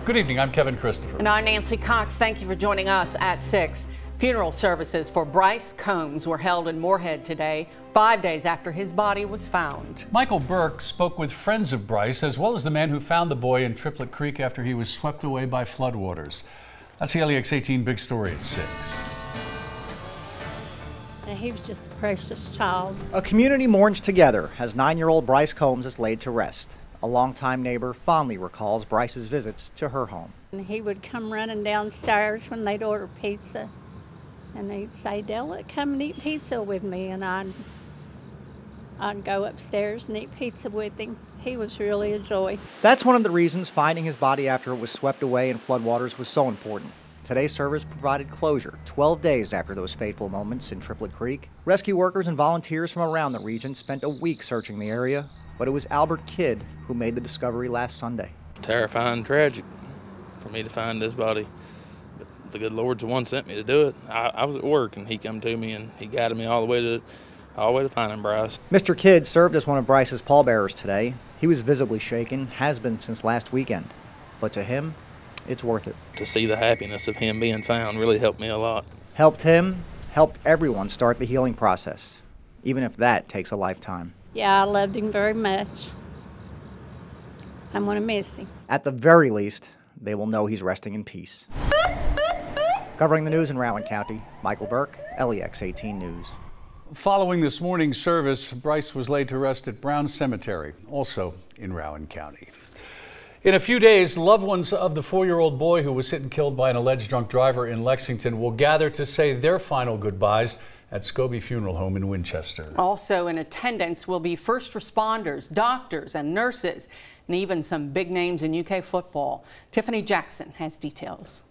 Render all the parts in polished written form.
Good evening, I'm Kevin Christopher. And I'm Nancy Cox. Thank you for joining us at 6. Funeral services for Bryce Combs were held in Morehead today, 5 days after his body was found. Michael Burke spoke with friends of Bryce, as well as the man who found the boy in Triplet Creek after he was swept away by floodwaters. That's the LEX 18 big story at 6. And he was just a precious child. A community mourns together as 9-year-old Bryce Combs is laid to rest. A longtime neighbor fondly recalls Bryce's visits to her home. And he would come running downstairs when they'd order pizza. And they'd say, Della, come and eat pizza with me. And I'd go upstairs and eat pizza with him. He was really a joy. That's one of the reasons finding his body after it was swept away in floodwaters was so important. Today's service provided closure 12 days after those fateful moments in Triplet Creek. Rescue workers and volunteers from around the region spent a week searching the area, but it was Albert Kidd who made the discovery last Sunday. Terrifying, tragic for me to find this body. But the good Lord's the one sent me to do it. I was at work and he come to me and he guided me all the way to finding Bryce. Mr. Kidd served as one of Bryce's pallbearers today. He was visibly shaken, has been since last weekend. But to him, it's worth it. To see the happiness of him being found really helped me a lot. Helped him, helped everyone start the healing process, even if that takes a lifetime. Yeah, I loved him very much. I'm going to miss him. At the very least, they will know he's resting in peace. Covering the news in Rowan County, Michael Burke, LEX 18 News. Following this morning's service, Bryce was laid to rest at Brown Cemetery, also in Rowan County. In a few days, loved ones of the 4-year-old boy who was hit and killed by an alleged drunk driver in Lexington will gather to say their final goodbyes at Scobie Funeral Home in Winchester. Also in attendance will be first responders, doctors and nurses, and even some big names in UK football. Tiffany Jackson has details.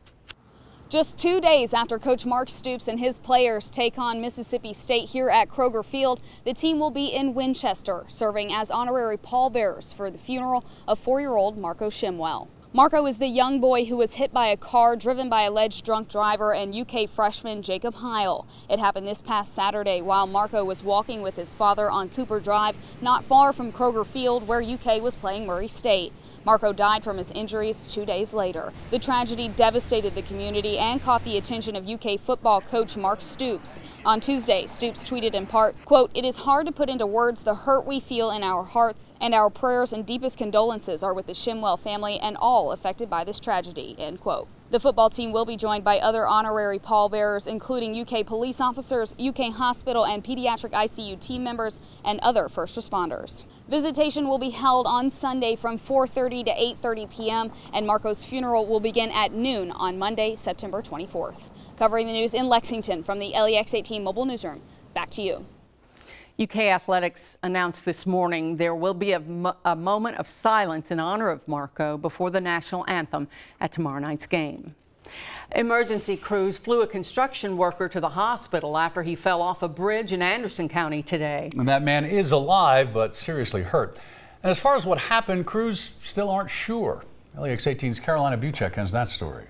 Just 2 days after Coach Mark Stoops and his players take on Mississippi State here at Kroger Field, the team will be in Winchester, serving as honorary pallbearers for the funeral of 4-year-old Marco Shimwell. Marco is the young boy who was hit by a car driven by alleged drunk driver and UK freshman Jacob Heil. It happened this past Saturday while Marco was walking with his father on Cooper Drive, not far from Kroger Field, where UK was playing Murray State. Marco died from his injuries 2 days later. The tragedy devastated the community and caught the attention of UK football coach Mark Stoops. On Tuesday, Stoops tweeted in part, quote, "It is hard to put into words the hurt we feel in our hearts, and our prayers and deepest condolences are with the Shimwell family and all affected by this tragedy," end quote. The football team will be joined by other honorary pallbearers, including UK police officers, UK hospital and pediatric ICU team members, and other first responders. Visitation will be held on Sunday from 4:30 to 8:30 p.m., and Marco's funeral will begin at noon on Monday, September 24th. Covering the news in Lexington from the LEX 18 Mobile Newsroom, back to you. UK Athletics announced this morning there will be a moment of silence in honor of Marco before the national anthem at tomorrow night's game. Emergency crews flew a construction worker to the hospital after he fell off a bridge in Anderson County today. And that man is alive but seriously hurt. And as far as what happened, crews still aren't sure. LEX 18's Carolina Buchek has that story.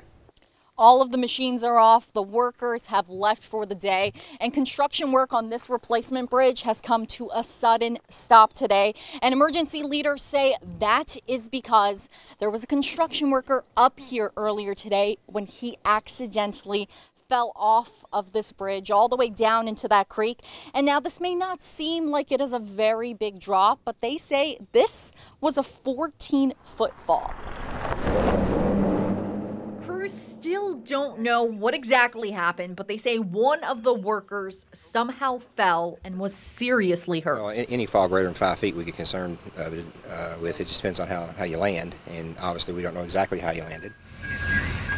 All of the machines are off, the workers have left for the day, and construction work on this replacement bridge has come to a sudden stop today. And emergency leaders say that is because there was a construction worker up here earlier today when he accidentally fell off of this bridge all the way down into that creek. And now this may not seem like it is a very big drop, but they say this was a 14-foot fall. Crews still don't know what exactly happened, but they say one of the workers somehow fell and was seriously hurt. Well, any fall greater than 5 feet we get concerned with. It just depends on how you land, and obviously we don't know exactly how you landed.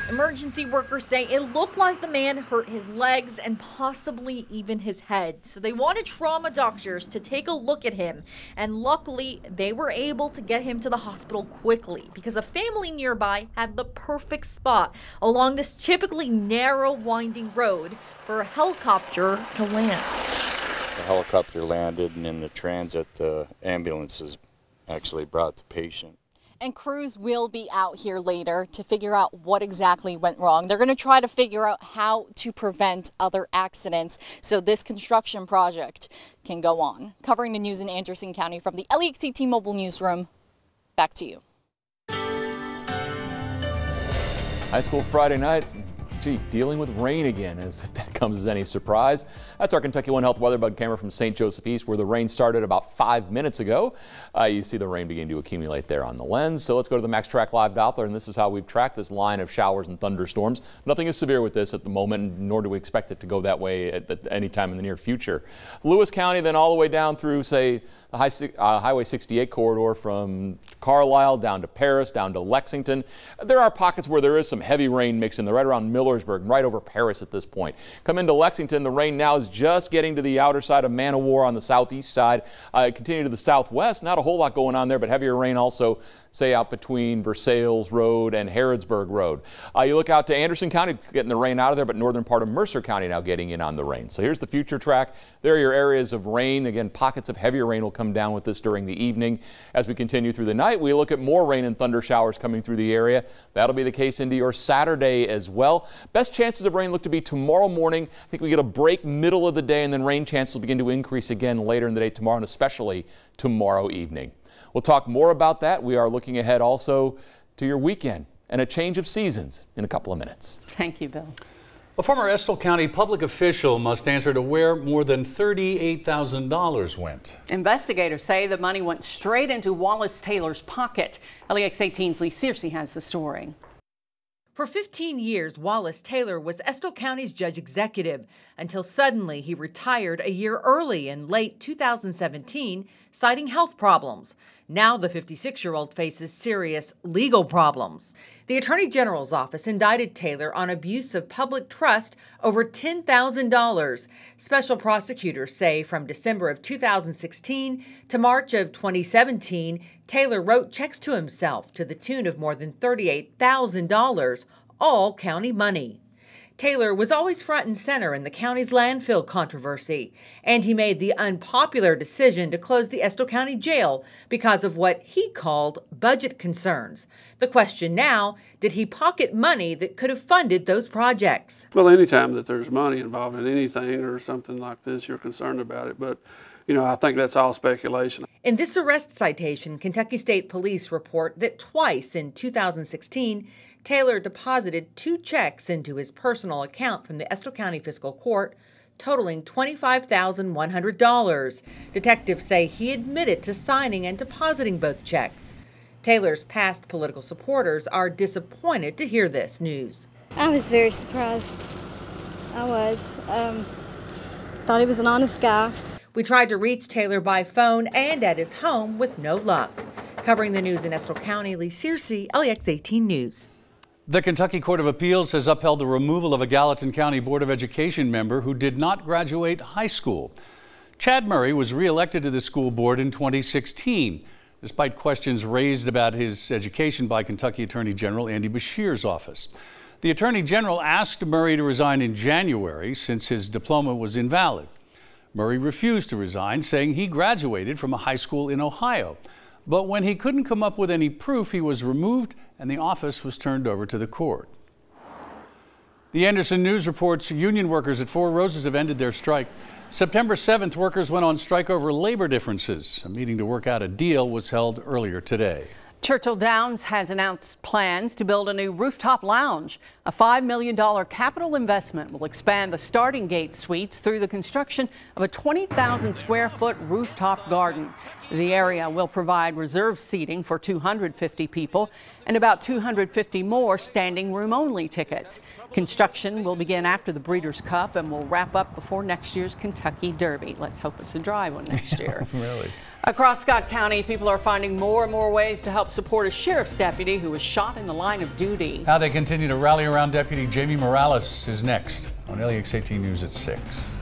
Emergency workers say it looked like the man hurt his legs and possibly even his head. So they wanted trauma doctors to take a look at him. And luckily, they were able to get him to the hospital quickly because a family nearby had the perfect spot along this typically narrow, winding road for a helicopter to land. The helicopter landed, and in the transit, the ambulances actually brought the patient. And crews will be out here later to figure out what exactly went wrong. They're going to try to figure out how to prevent other accidents so this construction project can go on. Covering the news in Anderson County from the LEX 18 Mobile Newsroom, back to you. High school Friday night, gee, dealing with rain again, as if that comes as any surprise. That's our Kentucky One Health weather bug camera from St. Joseph East, where the rain started about 5 minutes ago. You see the rain begin to accumulate there on the lens. So let's go to the Max Track Live Doppler, and this is how we've tracked this line of showers and thunderstorms. Nothing is severe with this at the moment, nor do we expect it to go that way at any time in the near future. Lewis County, then all the way down through, say, the Highway 68 corridor from Carlisle down to Paris, down to Lexington. There are pockets where there is some heavy rain mixing. They're right around Millersburg, right over Paris at this point. Come into Lexington, the rain now is just getting to the outer side of Man o' War on the southeast side. Continue to the southwest, not a whole lot going on there, but heavier rain also, say, out between Versailles Road and Harrodsburg Road. You look out to Anderson County, getting the rain out of there, but northern part of Mercer County now getting in on the rain. So here's the future track. There are your areas of rain. Again, pockets of heavier rain will come down with this during the evening. As we continue through the night, we look at more rain and thunder showers coming through the area. That'll be the case into your Saturday as well. Best chances of rain look to be tomorrow morning. I think we get a break middle of the day, and then rain chances will begin to increase again later in the day tomorrow, and especially tomorrow evening. We'll talk more about that. We are looking ahead also to your weekend and a change of seasons in a couple of minutes. Thank you, Bill. A former Estill County public official must answer to where more than $38,000 went. Investigators say the money went straight into Wallace Taylor's pocket. LEX 18's Lee Searcy has the story. For 15 years, Wallace Taylor was Estill County's judge executive until suddenly he retired a year early in late 2017, citing health problems. Now the 56-year-old faces serious legal problems. The Attorney General's office indicted Taylor on abuse of public trust over $10,000. Special prosecutors say from December of 2016 to March of 2017, Taylor wrote checks to himself to the tune of more than $38,000, all county money. Taylor was always front and center in the county's landfill controversy, and he made the unpopular decision to close the Estill County Jail because of what he called budget concerns. The question now, did he pocket money that could have funded those projects? Well, anytime that there's money involved in anything or something like this, you're concerned about it, but you know, I think that's all speculation. In this arrest citation, Kentucky State Police report that twice in 2016, Taylor deposited 2 checks into his personal account from the Estill County Fiscal Court, totaling $25,100. Detectives say he admitted to signing and depositing both checks. Taylor's past political supporters are disappointed to hear this news. I was very surprised. I was. Thought he was an honest guy. We tried to reach Taylor by phone and at his home with no luck. Covering the news in Estill County, Lee Searcy, LEX 18 News. The Kentucky Court of Appeals has upheld the removal of a Gallatin County Board of Education member who did not graduate high school. Chad Murray was reelected to the school board in 2016, despite questions raised about his education by Kentucky Attorney General Andy Beshear's office. The Attorney General asked Murray to resign in January since his diploma was invalid. Murray refused to resign, saying he graduated from a high school in Ohio. But when he couldn't come up with any proof, he was removed and the office was turned over to the court. The Anderson News reports union workers at Four Roses have ended their strike. September 7th, workers went on strike over labor differences. A meeting to work out a deal was held earlier today. Churchill Downs has announced plans to build a new rooftop lounge. A $5 million capital investment will expand the starting gate suites through the construction of a 20,000 square foot rooftop garden. The area will provide reserved seating for 250 people and about 250 more standing room only tickets. Construction will begin after the Breeders' Cup and will wrap up before next year's Kentucky Derby. Let's hope it's a dry one next year. Really? Across Scott County, people are finding more and more ways to help support a sheriff's deputy who was shot in the line of duty. How they continue to rally around Deputy Jamie Morales is next on LEX 18 News at 6.